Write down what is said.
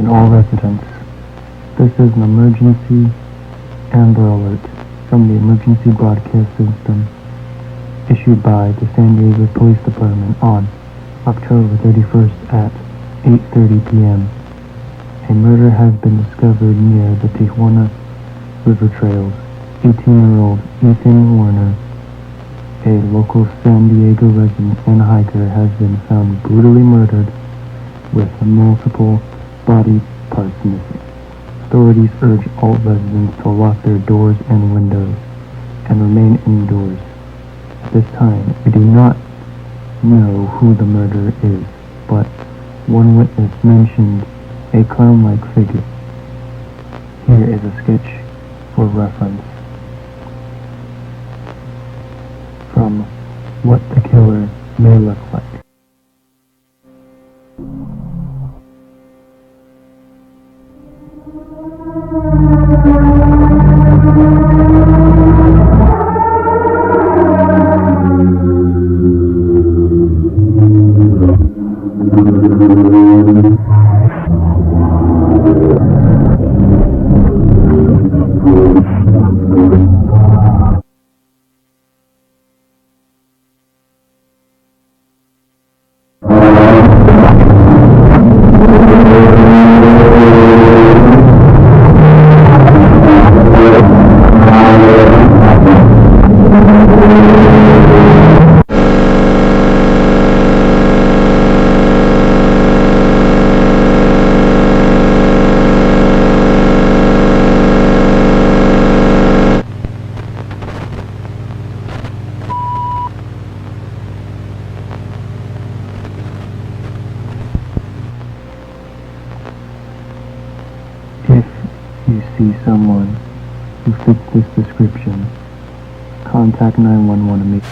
Attention all residents. This is an emergency Amber Alert from the Emergency Broadcast System issued by the San Diego Police Department on October 31st at 8:30 p.m. A murder has been discovered near the Tijuana River Trails. 18-year-old Ethan Warner, a local San Diego resident and hiker, has been found brutally murdered with multiple body parts missing. Authorities urge all residents to lock their doors and windows and remain indoors. At this time, we do not know who the murderer is, but one witness mentioned a clown-like figure. Here is a sketch for reference from what the killer may look like. If you see someone who fits this description, contact 911 immediately.